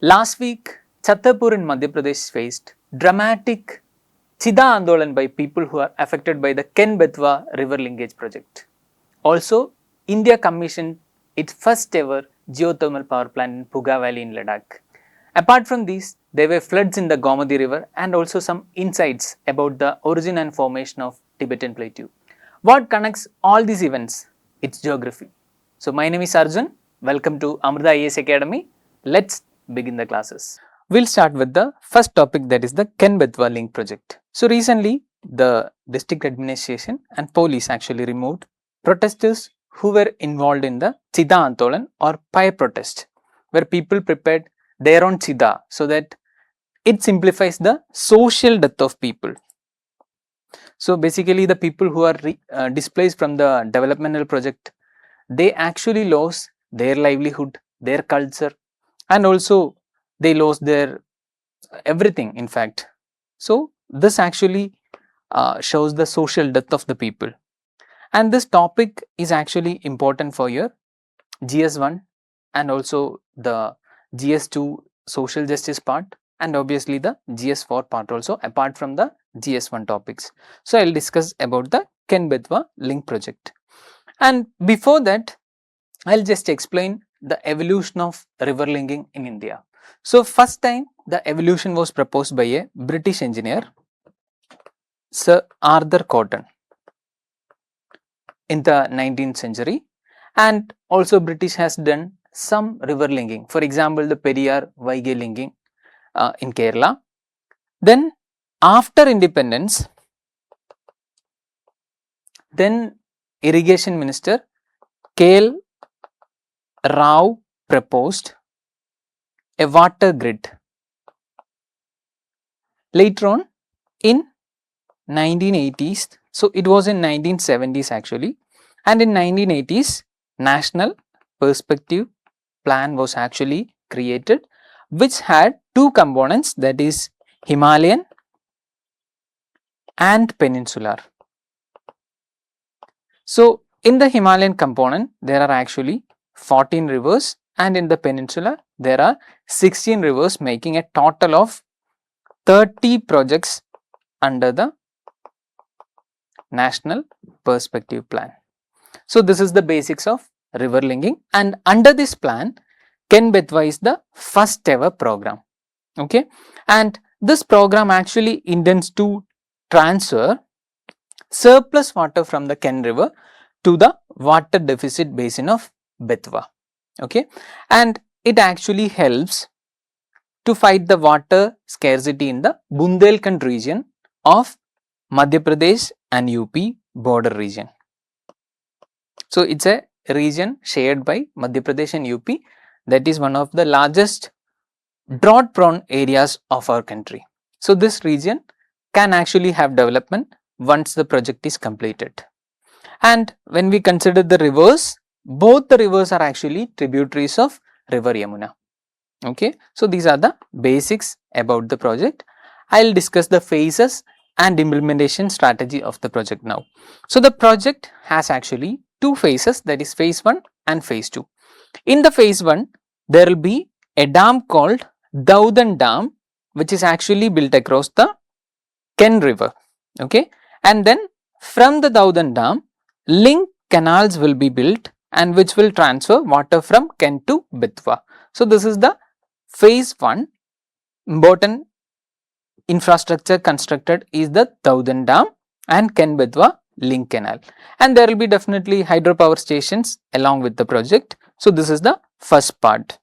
Last week, Chhatarpur in Madhya Pradesh faced dramatic Chida Andolan by people who are affected by the Ken-Betwa river linkage project. Also, India commissioned its first ever geothermal power plant in Puga Valley in Ladakh. Apart from these, there were floods in the Gomadhi River and also some insights about the origin and formation of Tibetan Plateau. What connects all these events? It's geography. So, my name is Arjun. Welcome to Amrita IAS Academy. Let's begin the classes. We'll start with the first topic, that is the Ken-Betwa link project. So, recently the district administration and police actually removed protesters who were involved in the Chida Andolan or Pai protest, where people prepared their own Chida so that it simplifies the social death of people. So, basically the people who are displaced from the developmental project, they actually lost their livelihood, their culture, and also they lost their everything in fact. So, this actually shows the social death of the people, and this topic is actually important for your GS1 and also the GS2 social justice part, and obviously the GS4 part also, apart from the GS1 topics. So, I will discuss about the Ken-Betwa link project, and before that I will just explain the evolution of river linking in India. So, first time the evolution was proposed by a British engineer, Sir Arthur Cotton, in the 19th century, and also British has done some river linking, for example the Periyar Vaigai linking in Kerala. Then after independence, then irrigation minister K.L. Rao proposed a water grid. Later on in 1980s, so it was in 1970s actually, and in 1980s National Perspective Plan was actually created, which had two components, that is Himalayan and peninsular. So, in the Himalayan component there are actually 14 rivers, and in the peninsula there are 16 rivers, making a total of 30 projects under the National Perspective Plan. So, this is the basics of river linking, and under this plan Ken-Betwa is the first ever program. Okay, and this program actually intends to transfer surplus water from the Ken River to the water deficit basin of Betwa. Okay, and it actually helps to fight the water scarcity in the Bundelkhand region of Madhya Pradesh and UP border region. So, it is a region shared by Madhya Pradesh and UP, that is one of the largest drought prone areas of our country. So, this region can actually have development once the project is completed. And when we consider the rivers, both the rivers are actually tributaries of river Yamuna. Okay, so these are the basics about the project. I will discuss the phases and implementation strategy of the project now. So, the project has actually two phases, that is phase 1 and phase 2. In the phase 1, there will be a dam called Daudan Dam, which is actually built across the Ken River. Okay, and then from the Daudan Dam, link canals will be built, and which will transfer water from Ken to Betwa. So, this is the phase 1. Important infrastructure constructed is the Daudan Dam and Ken-Betwa link canal, and there will be definitely hydropower stations along with the project. So, this is the first part,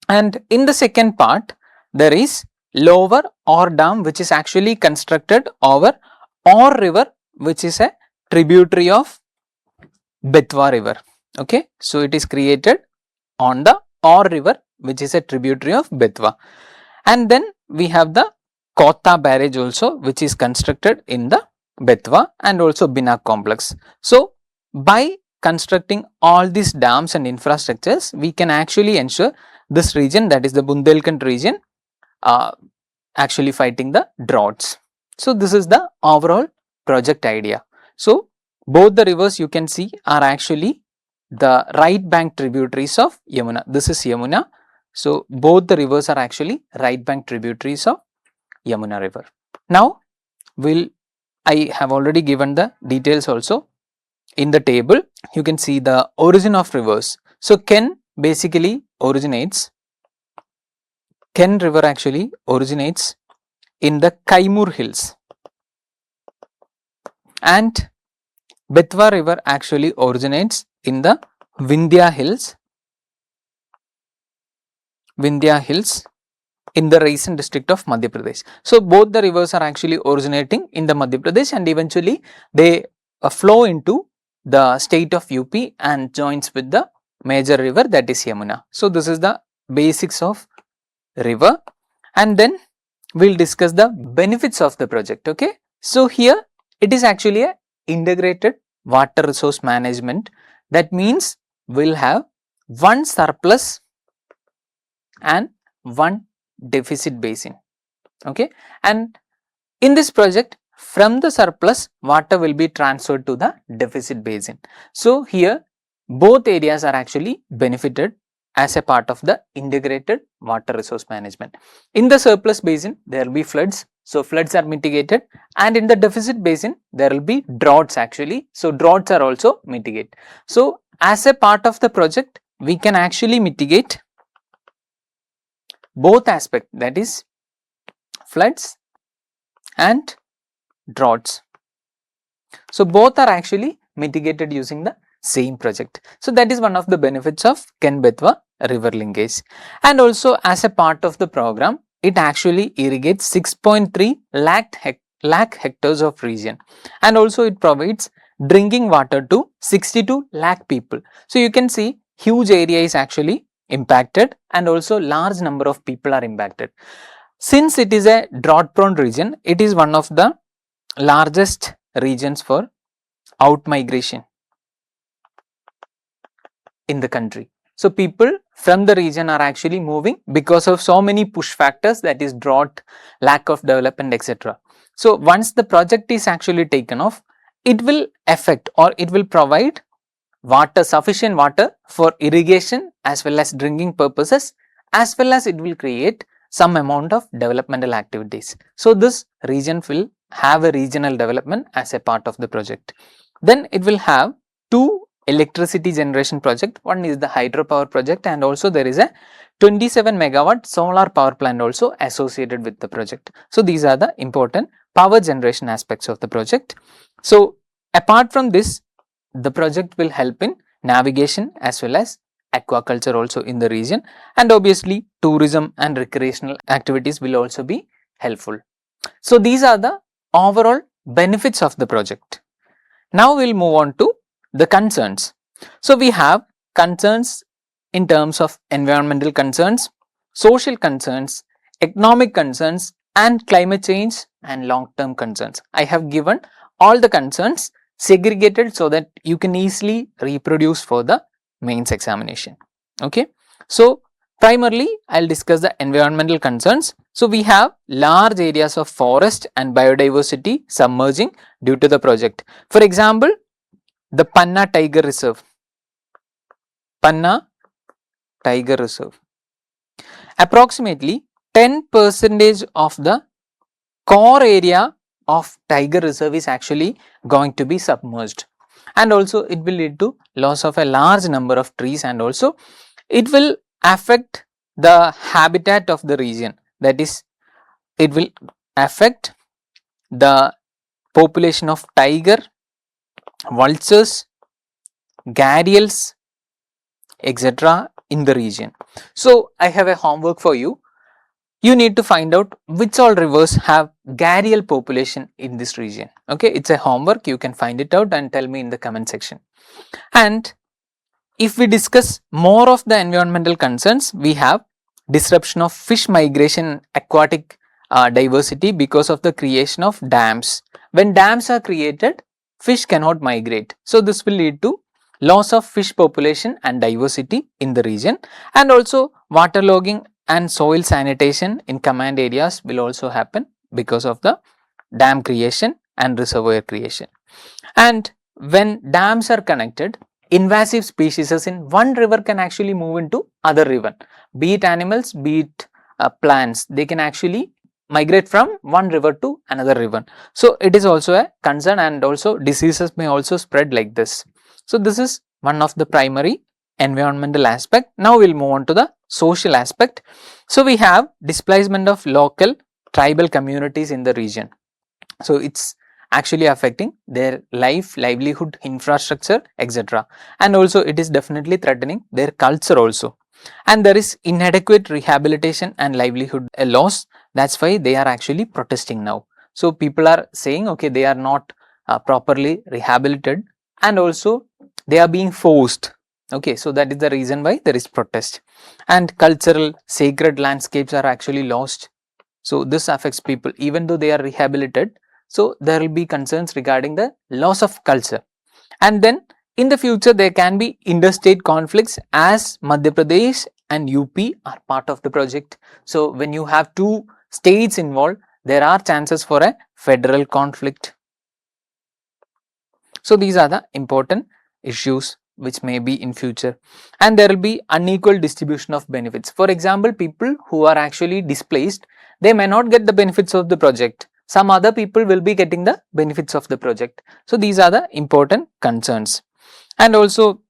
and in the second part there is lower Or Dam, which is actually constructed over Or River, which is a tributary of Betwa River. Okay, so it is created on the Or River, which is a tributary of Betwa, and then we have the Kota barrage also, which is constructed in the Betwa and also Bina complex. So, by constructing all these dams and infrastructures, we can actually ensure this region, that is the Bundelkhand region, actually fighting the droughts. So, this is the overall project idea. So, both the rivers you can see are actually the right bank tributaries of Yamuna. This is Yamuna. So both the rivers are actually right bank tributaries of Yamuna River. Now I have already given the details also in the table. You can see the origin of rivers. So Ken River actually originates in the Kaimur Hills, and Betwa River actually originates in the Vindhya Hills in the recent district of Madhya Pradesh. So both the rivers are actually originating in the Madhya Pradesh, and eventually they flow into the state of UP and joins with the major river, that is Yamuna. So this is the basics of river, and then we will discuss the benefits of the project. Okay. So here it is actually a integrated water resource management. That means we will have one surplus and one deficit basin. Okay. And in this project, from the surplus, water will be transferred to the deficit basin. So here both areas are actually benefited as a part of the integrated water resource management. In the surplus basin, there will be floods. So floods are mitigated, and in the deficit basin, there will be droughts actually. So droughts are also mitigated. So as a part of the project, we can actually mitigate both aspects, that is floods and droughts. So both are actually mitigated using the same project. So that is one of the benefits of Ken-Betwa river linkage. And also as a part of the program, it actually irrigates 6.3 lakh hectares of region, and also it provides drinking water to 62 lakh people. So you can see huge area is actually impacted, and also large number of people are impacted. Since it is a drought prone region, it is one of the largest regions for out migration in the country. So people from the region are actually moving because of so many push factors, that is drought, lack of development, etc. So once the project is actually taken off, it will affect, or it will provide water, sufficient water for irrigation as well as drinking purposes, as well as it will create some amount of developmental activities. So this region will have a regional development as a part of the project. Then it will have two electricity generation project. One is the hydropower project, and also there is a 27 megawatt solar power plant also associated with the project. So these are the important power generation aspects of the project. So apart from this, the project will help in navigation as well as aquaculture also in the region, and obviously tourism and recreational activities will also be helpful. So these are the overall benefits of the project. Now we will move on to the concerns. So we have concerns in terms of environmental concerns, social concerns, economic concerns, and climate change and long term concerns. I have given all the concerns segregated so that you can easily reproduce for the mains examination. Okay. So primarily I will discuss the environmental concerns. So we have large areas of forest and biodiversity submerging due to the project. For example, the Panna Tiger Reserve. Approximately 10% of the core area of Tiger Reserve is actually going to be submerged, and also it will lead to loss of a large number of trees, and also it will affect the habitat of the region, that is it will affect the population of tiger, vultures, gharials, etc. in the region. So I have a homework for you. You need to find out which all rivers have gharial population in this region. Okay, it's a homework. You can find it out and tell me in the comment section. And if we discuss more of the environmental concerns, we have disruption of fish migration, aquatic diversity because of the creation of dams. When dams are created, fish cannot migrate. So this will lead to loss of fish population and diversity in the region, and also waterlogging and soil sanitation in command areas will also happen because of the dam creation and reservoir creation. And when dams are connected, invasive species in one river can actually move into other river, be it animals, be it plants, they can actually migrate from one river to another river. So it is also a concern, and also diseases may also spread like this. So this is one of the primary environmental aspect. Now we will move on to the social aspect. So we have displacement of local tribal communities in the region. So it's actually affecting their livelihood, infrastructure, etc. And also it is definitely threatening their culture also. And there is inadequate rehabilitation and livelihood loss. That's why they are actually protesting now. So people are saying, okay, they are not properly rehabilitated, and also they are being forced. Okay, so that is the reason why there is protest. And cultural sacred landscapes are actually lost. So this affects people even though they are rehabilitated. So there will be concerns regarding the loss of culture. And then in the future there can be interstate conflicts, as Madhya Pradesh and UP are part of the project. So when you have two states involved, there are chances for a federal conflict. So these are the important issues which may be in future. And there will be unequal distribution of benefits. For example, people who are actually displaced, they may not get the benefits of the project. Some other people will be getting the benefits of the project. So these are the important concerns. And also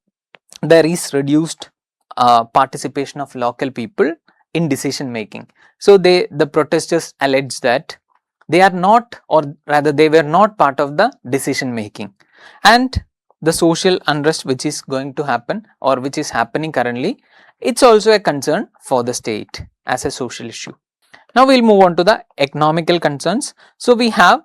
there is reduced participation of local people in decision making. So the protesters allege that they are not, or rather they were not part of the decision making. And the social unrest which is going to happen, or which is happening currently, it's also a concern for the state as a social issue. Now we'll move on to the economical concerns. So we have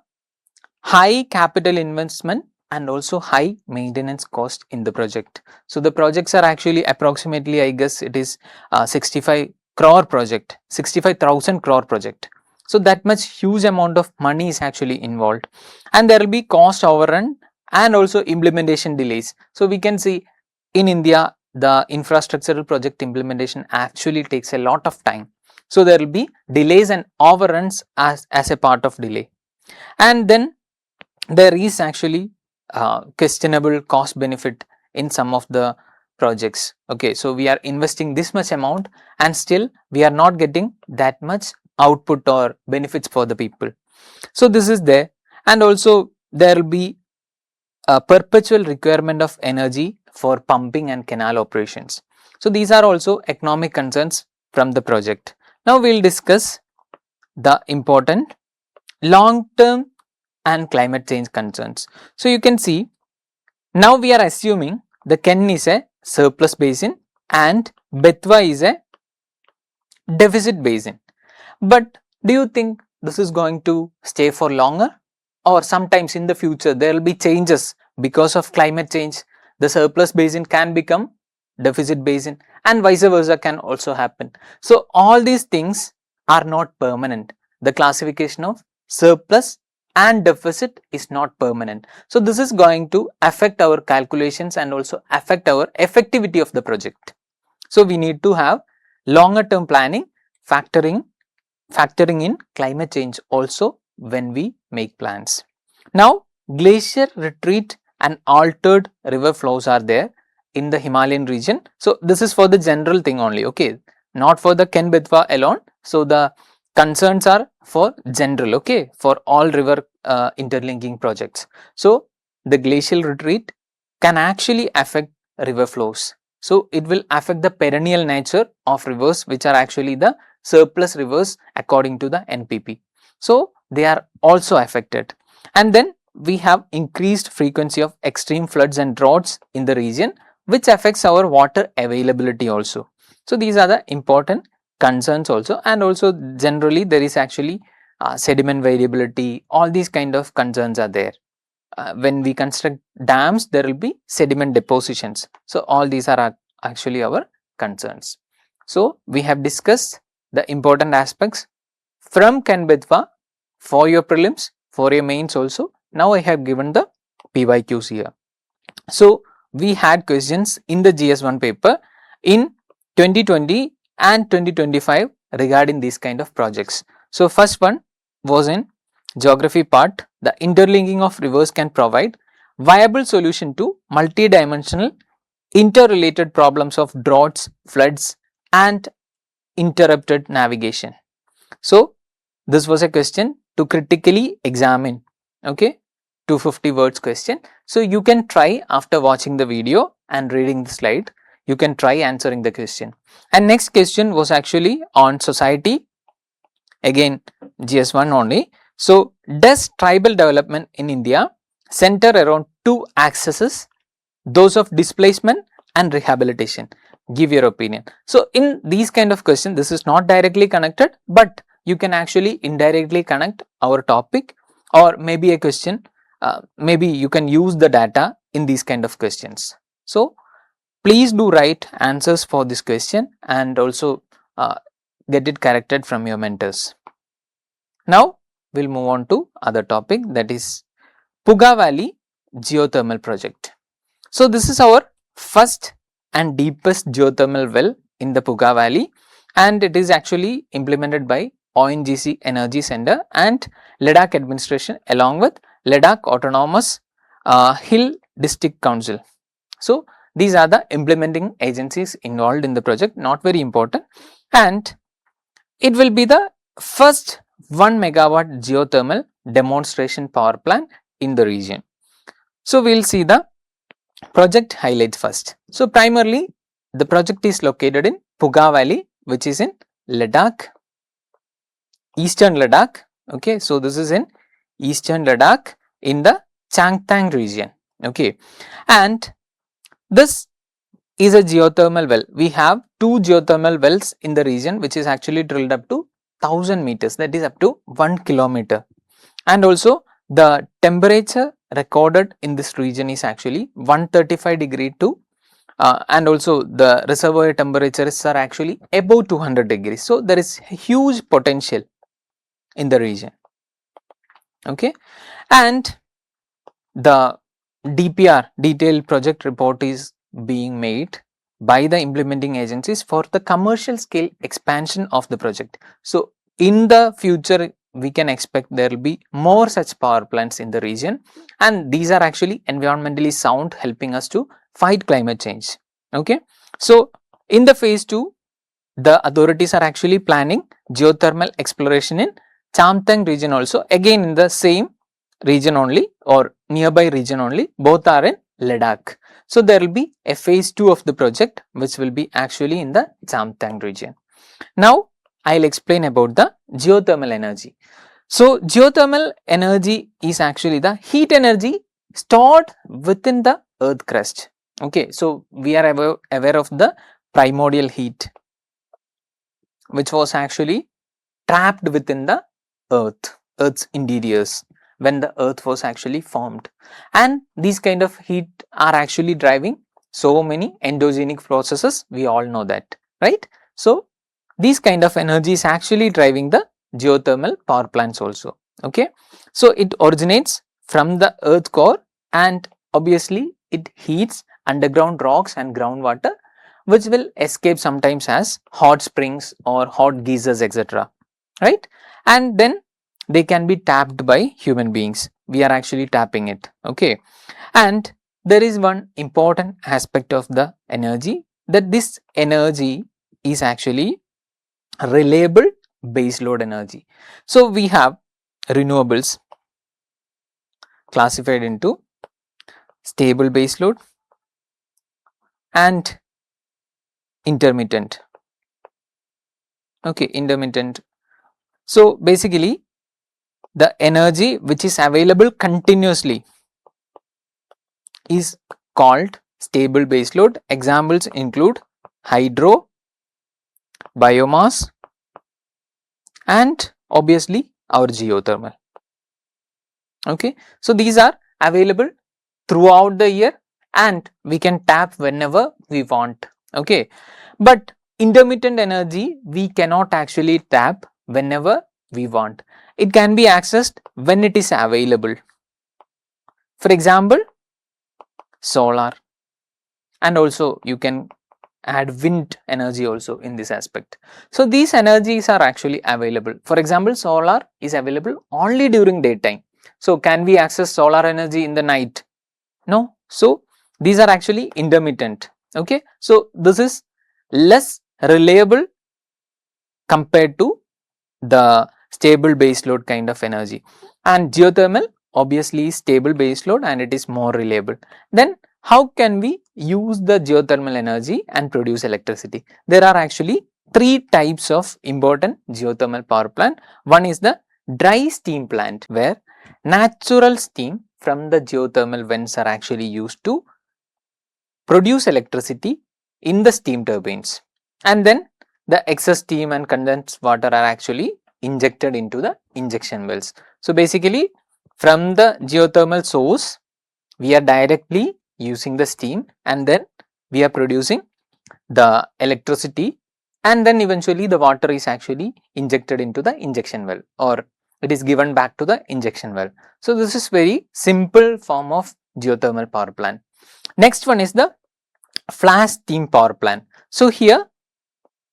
high capital investment and also high maintenance cost in the project. So the projects are actually approximately, I guess it is 65 crore project, 65,000 crore project. So that much huge amount of money is actually involved, and there will be cost overrun and also implementation delays. So we can see in India the infrastructural project implementation actually takes a lot of time. So there will be delays and overruns as a part of delay. And then there is actually questionable cost benefit in some of the projects. Okay, so we are investing this much amount and still we are not getting that much output or benefits for the people. So this is there. And also there will be a perpetual requirement of energy for pumping and canal operations. So these are also economic concerns from the project. Now we will discuss the important long term and climate change concerns. So you can see now we are assuming the Ken is a surplus basin and Betwa is a deficit basin. But do you think this is going to stay for longer, or sometimes in the future there will be changes because of climate change? The surplus basin can become deficit basin, and vice versa can also happen. So all these things are not permanent. The classification of surplus and deficit is not permanent. So this is going to affect our calculations and also affect our effectivity of the project. So we need to have longer term planning, factoring in climate change also when we make plans. Now glacier retreat and altered river flows are there in the Himalayan region. So this is for the general thing only, okay, not for the Ken-Betwa alone. So the concerns are for general, okay, for all river interlinking projects. So the glacial retreat can actually affect river flows. So it will affect the perennial nature of rivers, which are actually the surplus rivers according to the NPP. So they are also affected. And then we have increased frequency of extreme floods and droughts in the region, which affects our water availability also. So these are the important concerns also. And also generally there is actually sediment variability, all these kind of concerns are there. When we construct dams, there will be sediment depositions. So all these are actually our concerns. So we have discussed the important aspects from Ken-Betwa for your prelims, for your mains also. Now I have given the PYQs here. So we had questions in the GS1 paper in 2020 and 2025 regarding these kind of projects. So first one was in geography part. The interlinking of rivers can provide viable solution to multi-dimensional interrelated problems of droughts, floods and interrupted navigation. So this was a question to critically examine, okay, 250 words question. So you can try after watching the video and reading the slide, you can try answering the question. And next question was actually on society, again GS1 only. So does tribal development in India center around two axes, those of displacement and rehabilitation? Give your opinion. So in these kind of questions, this is not directly connected, but you can actually indirectly connect our topic, or maybe a question, maybe you can use the data in these kind of questions. So please do write answers for this question and also get it corrected from your mentors. Now we'll move on to other topic, that is Puga Valley geothermal project. So this is our first and deepest geothermal well in the Puga Valley, and it is actually implemented by ONGC Energy Center and Ladakh administration along with Ladakh Autonomous Hill District Council. So these are the implementing agencies involved in the project, not very important, and it will be the first 1 megawatt geothermal demonstration power plant in the region. So we will see the project highlights first. So primarily the project is located in Puga Valley, which is in Ladakh, eastern Ladakh. Okay, so this is in eastern Ladakh in the Changtang region. Okay, and this is a geothermal well. We have two geothermal wells in the region, which is actually drilled up to 1000 meters, that is up to 1 kilometer, and also the temperature recorded in this region is actually 135 degree to and also the reservoir temperatures are actually above 200 degrees. So there is huge potential in the region. Okay, and the DPR, detailed project report, is being made by the implementing agencies for the commercial scale expansion of the project. So in the future we can expect there will be more such power plants in the region, and these are actually environmentally sound, helping us to fight climate change. Okay, so in the phase 2 the authorities are actually planning geothermal exploration in Changtang region also, again in the same region only or nearby region only, both are in Ladakh. So there will be a phase 2 of the project which will be actually in the Changtang region. Now I will explain about the geothermal energy. So geothermal energy is actually the heat energy stored within the earth crust. Okay, so we are aware of the primordial heat which was actually trapped within the earth's interiors when the earth was actually formed, and these kind of heat are actually driving so many endogenic processes, we all know that, right? So these kind of energy is actually driving the geothermal power plants also. Okay, so it originates from the earth core and obviously it heats underground rocks and groundwater, which will escape sometimes as hot springs or hot geysers, etc., right? And then they can be tapped by human beings. We are actually tapping it. Okay, and there is one important aspect of the energy, that this energy is actually reliable baseload energy. So we have renewables classified into stable baseload and intermittent. Okay, intermittent. So basically the energy which is available continuously is called stable baseload. Examples include hydro, biomass and obviously our geothermal. Okay, so these are available throughout the year and we can tap whenever we want. Okay, but intermittent energy we cannot actually tap whenever we want. It can be accessed when it is available. For example, solar, and also you can add wind energy also in this aspect. So these energies are actually available. For example, solar is available only during daytime. So can we access solar energy in the night? No. So these are actually intermittent. Okay, so this is less reliable compared to the stable base load kind of energy, and geothermal obviously is stable base load and it is more reliable. Then how can we use the geothermal energy and produce electricity? There are actually three types of important geothermal power plant. One is the dry steam plant, where natural steam from the geothermal vents are actually used to produce electricity in the steam turbines, and then the excess steam and condensed water are actually injected into the injection wells. So basically, from the geothermal source we are directly using the steam, and then we are producing the electricity, and then eventually the water is actually injected into the injection well, or it is given back to the injection well. So this is very simple form of geothermal power plant. Next one is the flash steam power plant. So here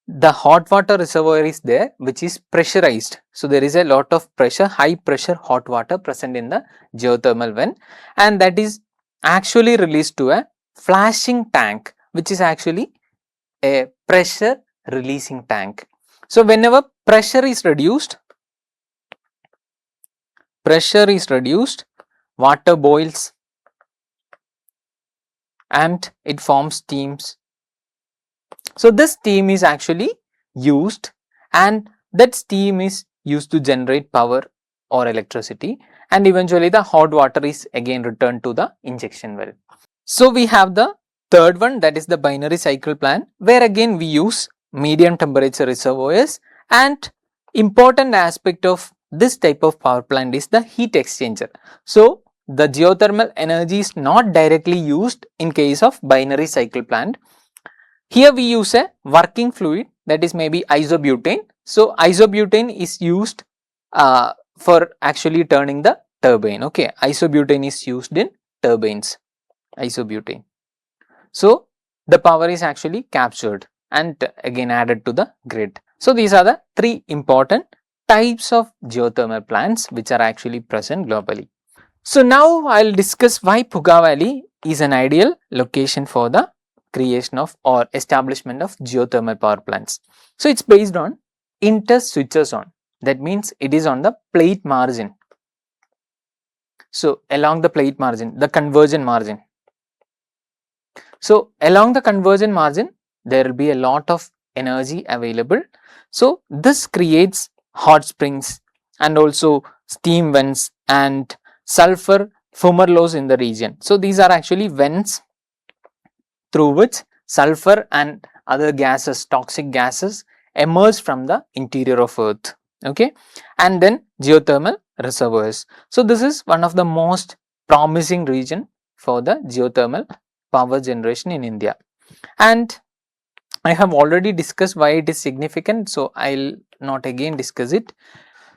the hot water reservoir is there, which is pressurized. So there is a lot of pressure, high pressure hot water present in the geothermal vent, and that is actually released to a flashing tank, which is actually a pressure releasing tank. So whenever pressure is reduced, water boils and it forms steams. So this steam is actually used, and that steam is used to generate power or electricity, and eventually the hot water is again returned to the injection well. So we have the third one, that is the binary cycle plant, where again we use medium temperature reservoirs, and important aspect of this type of power plant is the heat exchanger. So the geothermal energy is not directly used in case of binary cycle plant. Here we use a working fluid, that is maybe isobutane. So isobutane is used for actually turning the turbine. Okay, isobutane is used in turbines, isobutane. So the power is actually captured and again added to the grid. So these are the three important types of geothermal plants which are actually present globally. So now I will discuss why Puga Valley is an ideal location for the creation of or establishment of geothermal power plants. So it's based on inter-switcher zone. That means it is on the plate margin. So along the plate margin, the convergent margin. So along the convergent margin, there will be a lot of energy available. So this creates hot springs and also steam vents and sulfur fumarroles in the region. So these are actually vents through which sulfur and other gases, toxic gases, emerge from the interior of earth. Okay, and then geothermal reservoirs. So this is one of the most promising region for the geothermal power generation in India, and I have already discussed why it is significant, so I will not again discuss it.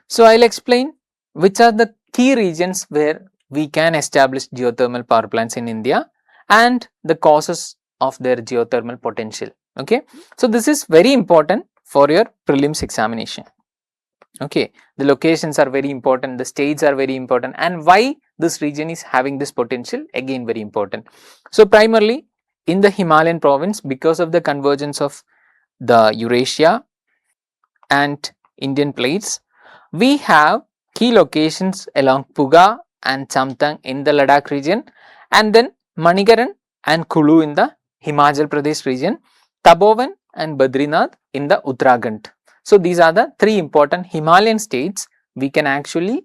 So I will explain which are the key regions where we can establish geothermal power plants in India and the causes of their geothermal potential. Okay, so this is very important for your prelims examination. Okay, the locations are very important, the states are very important, and why this region is having this potential, again very important. So primarily in the Himalayan province, because of the convergence of the Eurasia and Indian plates, we have key locations along Puga and Chamtang in the Ladakh region, and then Manikaran and Kulu in the Himachal Pradesh region, Tapovan and Badrinath in the Uttarakhand. So these are the three important Himalayan states we can actually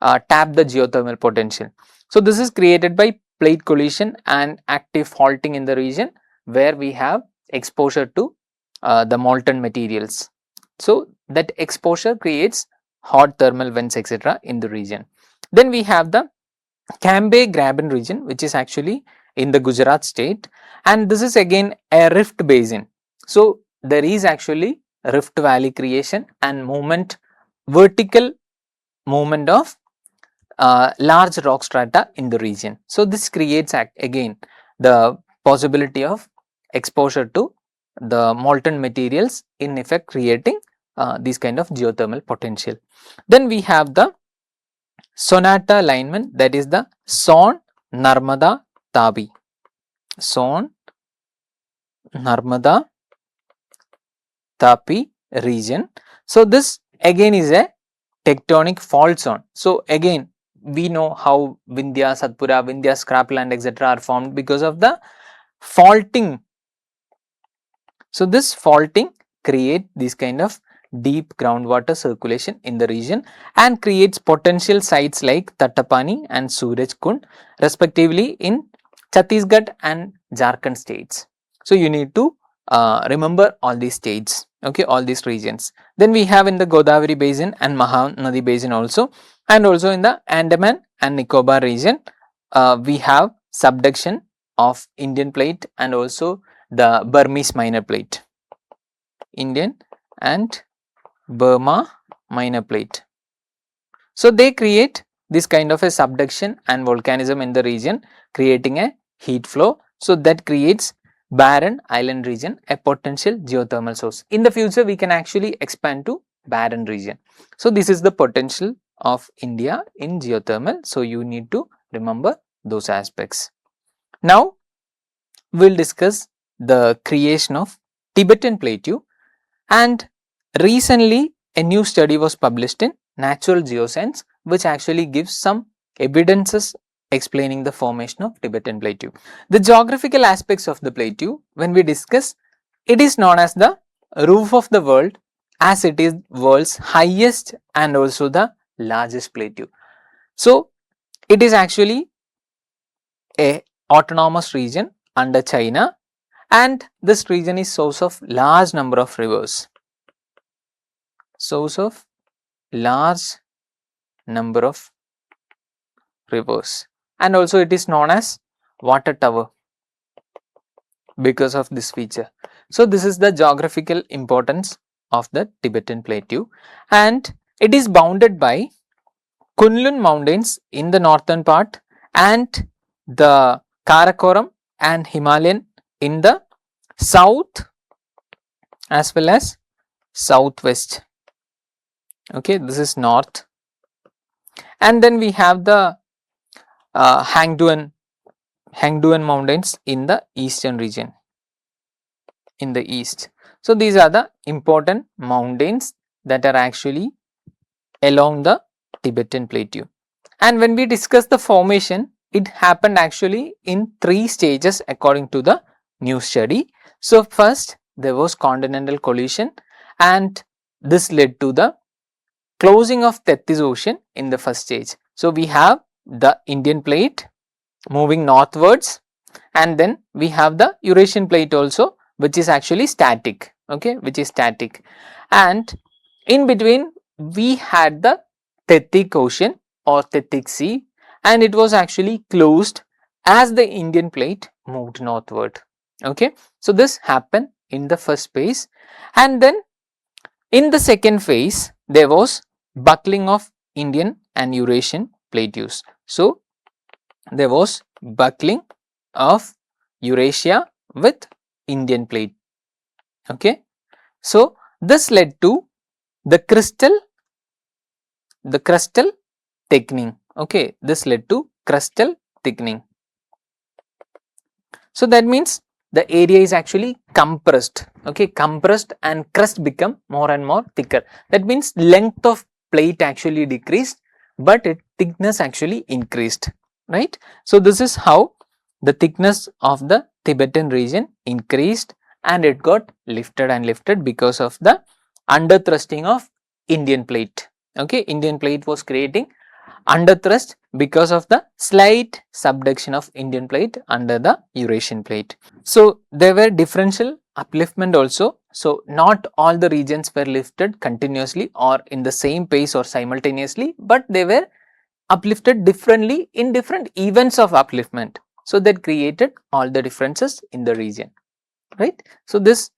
tap the geothermal potential. So this is created by plate collision and active faulting in the region where we have exposure to the molten materials. So that exposure creates hot thermal vents etc. in the region. Then we have the 𝐾𝐽 Graben region, which is actually in the Gujarat state, and this is again a rift basin. So there is actually rift valley creation and movement, vertical movement of large rock strata in the region. So this creates again the possibility of exposure to the molten materials, in effect creating this kind of geothermal potential. Then we have the Sonata alignment, that is the Son, Narmada, Tabi. Son, Narmada Tapi region. So this again is a tectonic fault zone. So again we know how Vindhya, Satpura, Vindhya scrapland etc. are formed because of the faulting. So this faulting create this kind of deep groundwater circulation in the region and creates potential sites like Tattapani and Suraj Kund respectively in Chhattisgarh and Jharkhand states. So you need to remember all these states, okay, all these regions. Then we have in the Godavari basin and Mahanadi basin also, and also in the Andaman and Nicobar region we have subduction of Indian plate and also the Burmese minor plate, Indian and Burma minor plate. So they create this kind of a subduction and volcanism in the region, creating a heat flow. So that creates barren island region, a potential geothermal source. In the future we can actually expand to barren region. So this is the potential of India in geothermal. So you need to remember those aspects. Now we will discuss the creation of Tibetan Plateau, and recently a new study was published in Natural Geoscience which actually gives some evidences explaining the formation of Tibetan Plateau. The geographical aspects of the plateau, when we discuss, it is known as the roof of the world as it is world's highest and also the largest plateau. So it is actually a autonomous region under China, and this region is source of large number of rivers, source of large number of rivers, and also it is known as water tower because of this feature. So this is the geographical importance of the Tibetan Plateau, and it is bounded by Kunlun mountains in the northern part and the Karakoram and Himalayan in the south as well as southwest. Okay, this is north, and then we have the Hangduan mountains in the eastern region, in the east. So these are the important mountains that are actually along the Tibetan Plateau. And when we discuss the formation, it happened actually in 3 stages according to the new study. So first there was continental collision, and this led to the closing of Tethys Ocean in the first stage. So we have the Indian plate moving northwards, and then we have the Eurasian plate also, which is actually static, okay, which is static, and in between we had the Tethys Ocean or Tethys Sea, and it was actually closed as the Indian plate moved northward. Okay, so this happened in the first phase, and then in the second phase there was buckling of Indian and Eurasian plateaus. So there was buckling of Eurasia with Indian plate. Okay, so this led to the crustal thickening. Okay, this led to crustal thickening. So that means the area is actually compressed. Okay, compressed, and crust become more and more thicker. That means length of plate actually decreased, but its thickness actually increased, right? So this is how the thickness of the Tibetan region increased, and it got lifted and lifted because of the under thrusting of Indian plate. Okay, Indian plate was creating under thrust because of the slight subduction of Indian plate under the Eurasian plate. So there were differential upliftment also. So not all the regions were lifted continuously or in the same pace or simultaneously, but they were uplifted differently in different events of upliftment. So that created all the differences in the region, right? So this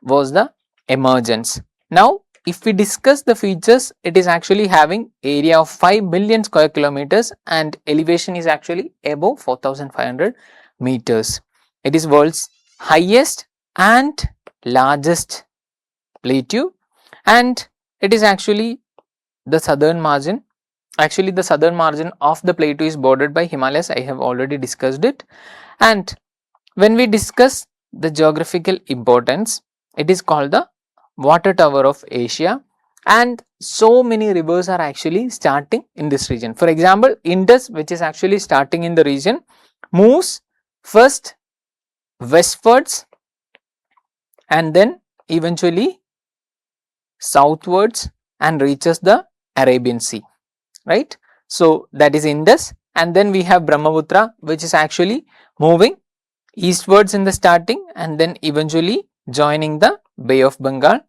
was the emergence. Now if we discuss the features, it is actually having area of 5 million square kilometers and elevation is actually above 4,500 meters. It is world's highest and largest plateau, and it is actually the southern margin. Actually the southern margin of the plateau is bordered by Himalayas. I have already discussed it. And when we discuss the geographical importance, it is called the water tower of Asia, and so many rivers are actually starting in this region. For example, Indus, which is actually starting in the region, moves first westwards and then eventually southwards and reaches the Arabian Sea, right. So, that is Indus, and then we have Brahmaputra, which is actually moving eastwards in the starting and then eventually joining the Bay of Bengal,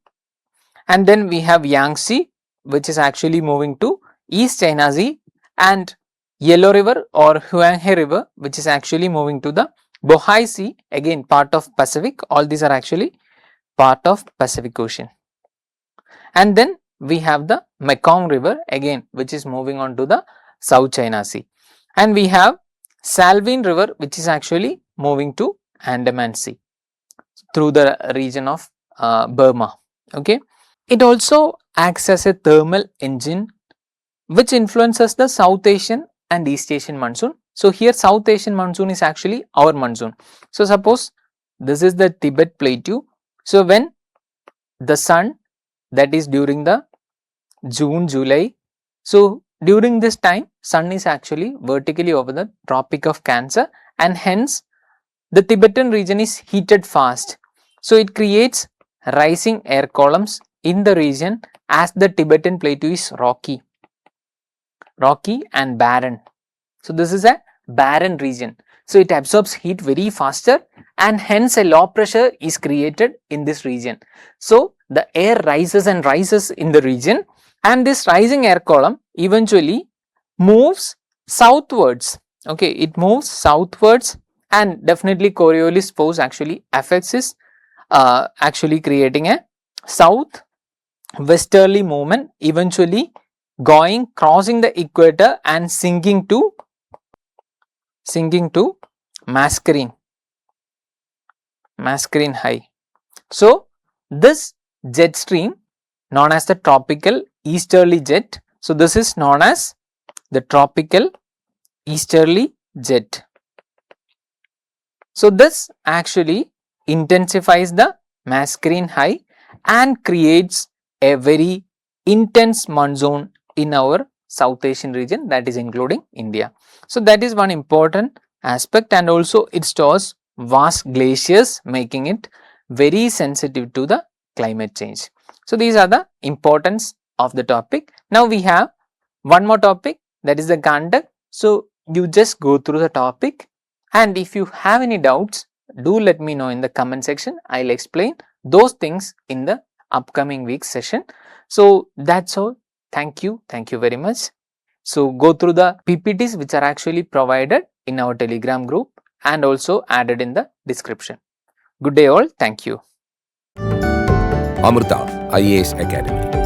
and then we have Yangtze, which is actually moving to East China Sea, and Yellow River or 𝐻𝐽 River, which is actually moving to the Bohai Sea, again part of Pacific. All these are actually part of Pacific Ocean. And then we have the Mekong River again, which is moving on to the South China Sea, and we have Salween River, which is actually moving to Andaman Sea through the region of Burma. Okay. It also acts as a thermal engine which influences the South Asian and East Asian monsoon. So, here South Asian monsoon is actually our monsoon. So, suppose this is the Tibet Plateau. So, when the sun, that is during the June, July. So, during this time sun is actually vertically over the Tropic of Cancer, and hence the Tibetan region is heated fast. So, it creates rising air columns in the region as the Tibetan Plateau is rocky and barren. So, this is a barren region. So, it absorbs heat very faster, and hence a low pressure is created in this region. So, the air rises and rises in the region, and this rising air column eventually moves southwards. Okay, it moves southwards, and definitely Coriolis force actually affects this, actually creating a south westerly movement, eventually crossing the equator and sinking to mascarene high. So, this jet stream known as the tropical easterly jet. So, this is known as the tropical easterly jet. So, this actually intensifies the mascarene high and creates a very intense monsoon in our South Asian region, that is including India. So, that is one important aspect, and also it stores vast glaciers, making it very sensitive to the climate change. So, these are the importance of the topic. Now, we have one more topic, that is the Gandak. So, you just go through the topic, and if you have any doubts, do let me know in the comment section. I will explain those things in the upcoming week's session. So, that's all. Thank you very much. So, go through the PPTs which are actually provided in our Telegram group and also added in the description. Good day all. Thank you. Amrita IAS Academy.